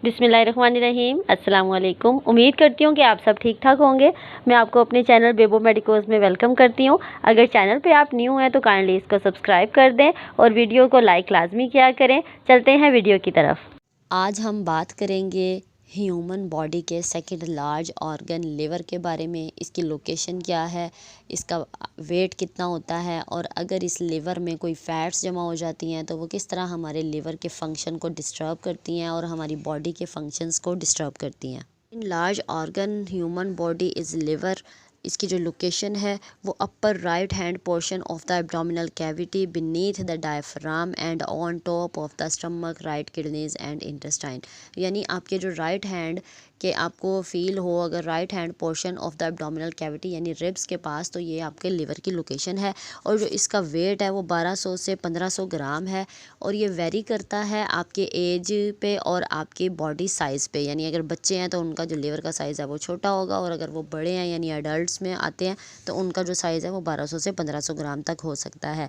बिस्मिल्लाहिर्रहमानिर्रहीम। अस्सलाम वालेकुम। उम्मीद करती हूँ कि आप सब ठीक ठाक होंगे। मैं आपको अपने चैनल बेबो मेडिकोज में वेलकम करती हूँ। अगर चैनल पे आप न्यू हैं तो काइंडली इसको सब्सक्राइब कर दें और वीडियो को लाइक लाजमी किया करें। चलते हैं वीडियो की तरफ। आज हम बात करेंगे ह्यूमन बॉडी के सेकंड लार्ज ऑर्गन लिवर के बारे में। इसकी लोकेशन क्या है, इसका वेट कितना होता है, और अगर इस लिवर में कोई फैट्स जमा हो जाती हैं तो वो किस तरह हमारे लिवर के फंक्शन को डिस्टर्ब करती हैं और हमारी बॉडी के फंक्शंस को डिस्टर्ब करती हैं। In large organ human body is liver. इसकी जो लोकेशन है वो upper right hand portion of the abdominal cavity beneath the diaphragm and on top of the stomach, right kidneys and intestine. यानी आपके जो राइट हैंड के आपको feel हो अगर right hand portion of the abdominal cavity यानी ribs के पास, तो ये आपके लिवर की लोकेशन है। और जो इसका वेट है वो 1200 से 1500 ग्राम है और ये वेरी करता है आपके एज पे और आपकी बॉडी साइज़ पे। यानी अगर बच्चे हैं तो उनका जो लिवर का साइज़ है वो छोटा होगा, और अगर वो बड़े हैं यानी अडल्ट्स में आते हैं तो उनका जो साइज़ है वो 1200 से 1500 ग्राम तक हो सकता है।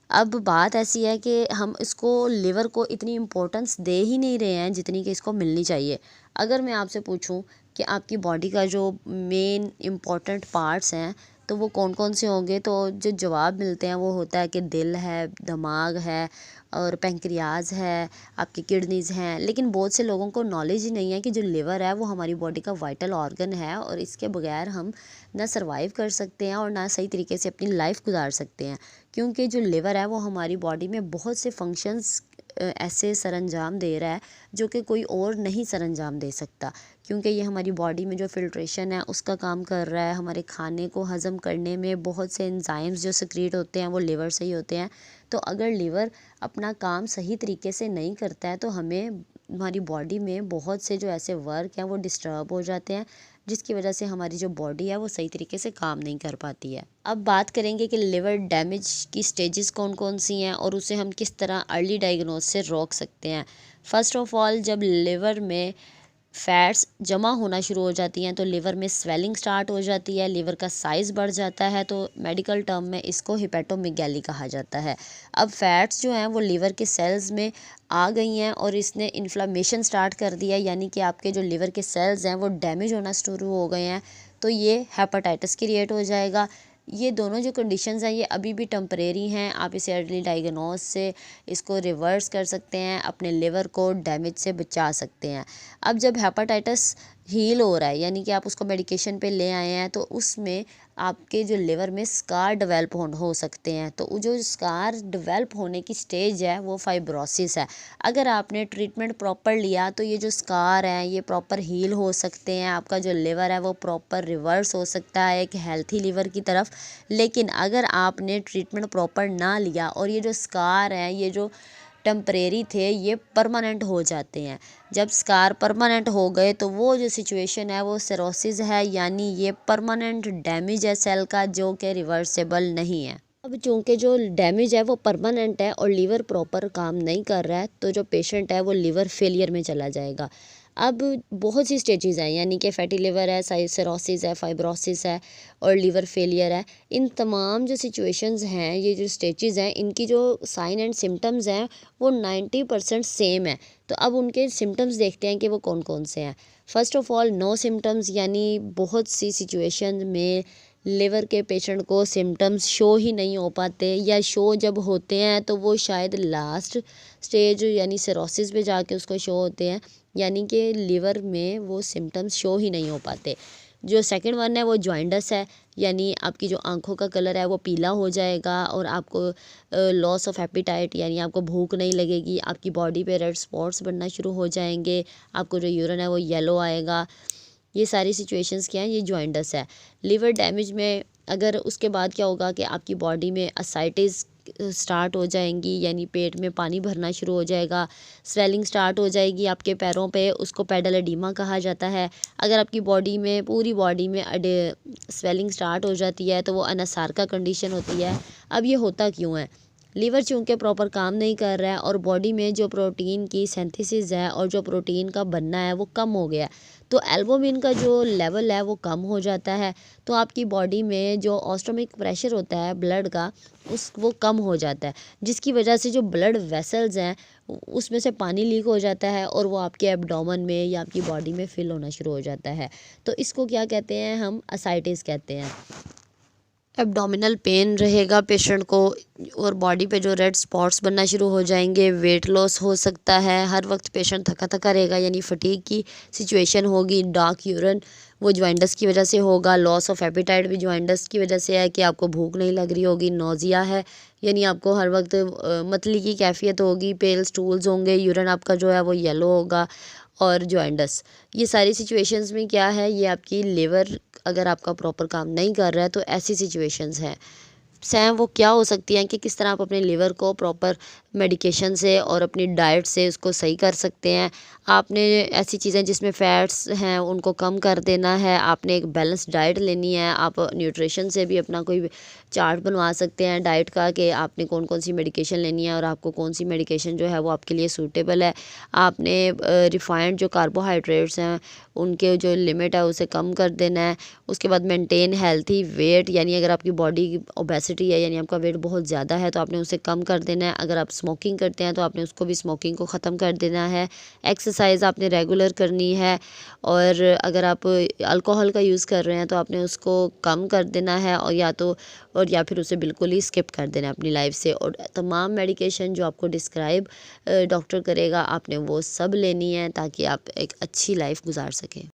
अब बात ऐसी है कि हम इसको लिवर को इतनी इम्पोर्टेंस दे ही नहीं रहे हैं जितनी कि इसको मिलनी चाहिए। अगर मैं आपसे पूछूं कि आपकी बॉडी का जो मेन इम्पोर्टेंट पार्ट्स हैं तो वो कौन कौन से होंगे, तो जो जवाब मिलते हैं वो होता है कि दिल है, दिमाग है और पेंक्रियाज है, आपकी किडनीज़ हैं। लेकिन बहुत से लोगों को नॉलेज ही नहीं है कि जो लिवर है वो हमारी बॉडी का वाइटल ऑर्गन है और इसके बगैर हम ना सर्वाइव कर सकते हैं और ना सही तरीके से अपनी लाइफ गुजार सकते हैं। क्योंकि जो लिवर है वो हमारी बॉडी में बहुत से फंक्शंस ऐसे सरंजाम दे रहा है जो कि कोई और नहीं सरंजाम दे सकता। क्योंकि ये हमारी बॉडी में जो फिल्ट्रेशन है उसका काम कर रहा है, हमारे खाने को हज़म करने में बहुत से एंजाइम्स जो सिक्रीट होते हैं वो लिवर से ही होते हैं। तो अगर लिवर अपना काम सही तरीके से नहीं करता है तो हमें हमारी बॉडी में बहुत से जो ऐसे वर्क हैं वो डिस्टर्ब हो जाते हैं, जिसकी वजह से हमारी जो बॉडी है वो सही तरीके से काम नहीं कर पाती है। अब बात करेंगे कि लिवर डैमेज की स्टेजेस कौन कौन सी हैं और उसे हम किस तरह अर्ली डायग्नोस से रोक सकते हैं। फ़र्स्ट ऑफ ऑल, जब लिवर में फैट्स जमा होना शुरू हो जाती हैं तो लिवर में स्वेलिंग स्टार्ट हो जाती है, लिवर का साइज़ बढ़ जाता है, तो मेडिकल टर्म में इसको हिपेटोमेगैली कहा जाता है। अब फैट्स जो हैं वो लिवर के सेल्स में आ गई हैं और इसने इन्फ्लामेशन स्टार्ट कर दिया, यानी कि आपके जो लिवर के सेल्स हैं वो डैमेज होना शुरू हो गए हैं, तो ये हेपेटाइटिस क्रिएट हो जाएगा। ये दोनों जो कंडीशंस हैं ये अभी भी टेम्परेरी हैं। आप इसे अर्ली डायग्नोस से इसको रिवर्स कर सकते हैं, अपने लिवर को डैमेज से बचा सकते हैं। अब जब हेपेटाइटिस हील हो रहा है यानी कि आप उसको मेडिकेशन पे ले आए हैं तो उसमें आपके जो लिवर में स्कार डेवलप हो सकते हैं। तो जो स्कार डेवलप होने की स्टेज है वो फाइब्रोसिस है। अगर आपने ट्रीटमेंट प्रॉपर लिया तो ये जो स्कार हैं ये प्रॉपर हील हो सकते हैं, आपका जो लिवर है वो प्रॉपर रिवर्स हो सकता है एक हेल्थी लिवर की तरफ। लेकिन अगर आपने ट्रीटमेंट प्रॉपर ना लिया और ये जो स्कार हैं ये जो टेम्परेरी थे ये परमानेंट हो जाते हैं। जब स्कार परमानेंट हो गए तो वो जो सिचुएशन है वो सिरोसिस है, यानी ये परमानेंट डैमेज है सेल का जो कि रिवर्सेबल नहीं है। अब चूंकि जो डैमेज है वो परमानेंट है और लीवर प्रॉपर काम नहीं कर रहा है तो जो पेशेंट है वो लिवर फेलियर में चला जाएगा। अब बहुत सी स्टेजेस हैं, यानी कि फैटी लिवर है, सिरोसिस है, फाइब्रोसिस है और लिवर फेलियर है। इन तमाम जो सिचुएशंस हैं, ये जो स्टेजेस हैं, इनकी जो साइन एंड सिम्टम्स हैं वो 90% सेम है। तो अब उनके सिम्टम्स देखते हैं कि वो कौन कौन से हैं। First of all, no symptoms, यानी बहुत सी सिचुएशन में लिवर के पेशेंट को सिम्टम्स शो ही नहीं हो पाते, या शो जब होते हैं तो वो शायद लास्ट स्टेज यानी सिरोसिस पे जाके उसको शो होते हैं, यानी कि लिवर में वो सिम्टम्स शो ही नहीं हो पाते। जो सेकंड वन है वो जॉइंडस है, यानी आपकी जो आंखों का कलर है वो पीला हो जाएगा और आपको लॉस ऑफ एपिटाइट यानी आपको भूख नहीं लगेगी, आपकी बॉडी पे रेड स्पॉट्स बनना शुरू हो जाएंगे, आपको जो यूरिन है वो येलो आएगा। ये सारी सिचुएशंस क्या हैं, ये जॉइंडस है। लिवर डैमेज में अगर उसके बाद क्या होगा कि आपकी बॉडी में असाइटिस स्टार्ट हो जाएंगी, यानी पेट में पानी भरना शुरू हो जाएगा, स्वेलिंग स्टार्ट हो जाएगी आपके पैरों पे, उसको पेडल एडिमा कहा जाता है। अगर आपकी बॉडी में पूरी बॉडी में स्वेलिंग स्टार्ट हो जाती है तो वो अनसार का कंडीशन होती है। अब ये होता क्यों है लीवर चूँकि प्रॉपर काम नहीं कर रहा है और बॉडी में जो प्रोटीन की सिंथेसिस है और जो प्रोटीन का बनना है वो कम हो गया, तो एल्बुमिन का जो लेवल है वो कम हो जाता है। तो आपकी बॉडी में जो ऑस्टोमिक प्रेशर होता है ब्लड का वो कम हो जाता है, जिसकी वजह से जो ब्लड वेसल्स हैं उसमें से पानी लीक हो जाता है और वो आपके एब्डोमेन में या आपकी बॉडी में फिल होना शुरू हो जाता है। तो इसको क्या कहते हैं, हम असाइटिस कहते हैं। एब्डोमिनल पेन रहेगा पेशेंट को और बॉडी पे जो रेड स्पॉट्स बनना शुरू हो जाएंगे, वेट लॉस हो सकता है, हर वक्त पेशेंट थका थका रहेगा यानी फटीग की सिचुएशन होगी, डार्क यूरिन वो जॉइंटस की वजह से होगा, लॉस ऑफ एपेटाइट भी जॉइंटस की वजह से है कि आपको भूख नहीं लग रही होगी, नोज़िया है यानी आपको हर वक्त मतली की कैफियत होगी, पेल स्टूल्स होंगे, यूरिन आपका जो है वो येलो होगा और जॉइंटस। ये सारी सिचुएशंस में क्या है, ये आपकी लिवर अगर आपका प्रॉपर काम नहीं कर रहा है तो ऐसी सिचुएशंस हैं। सैम वो क्या हो सकती हैं कि किस तरह आप अपने लिवर को प्रॉपर मेडिकेशन से और अपनी डाइट से उसको सही कर सकते हैं। आपने ऐसी चीज़ें जिसमें फ़ैट्स हैं उनको कम कर देना है, आपने एक बैलेंस डाइट लेनी है। आप न्यूट्रिशन से भी अपना कोई चार्ट बनवा सकते हैं डाइट का कि आपने कौन कौन सी मेडिकेशन लेनी है और आपको कौन सी मेडिकेशन जो है वो आपके लिए सूटेबल है। आपने रिफाइंड जो कार्बोहाइड्रेट्स हैं उनके जो लिमिट है उसे कम कर देना है। उसके बाद मेंटेन हेल्थी वेट, यानी अगर आपकी बॉडी ओबेसिटी है यानी आपका वेट बहुत ज़्यादा है तो आपने उसे कम कर देना है। अगर आप स्मोकिंग करते हैं तो आपने उसको भी स्मोकिंग को ख़त्म कर देना है। एक्सरसाइज आपने रेगुलर करनी है और अगर आप अल्कोहल का यूज़ कर रहे हैं तो आपने उसको कम कर देना है या फिर उसे बिल्कुल ही स्किप कर देना है अपनी लाइफ से। और तमाम मेडिकेशन जो आपको डिस्क्राइब डॉक्टर करेगा आपने वो सब लेनी है ताकि आप एक अच्छी लाइफ गुजार सकें।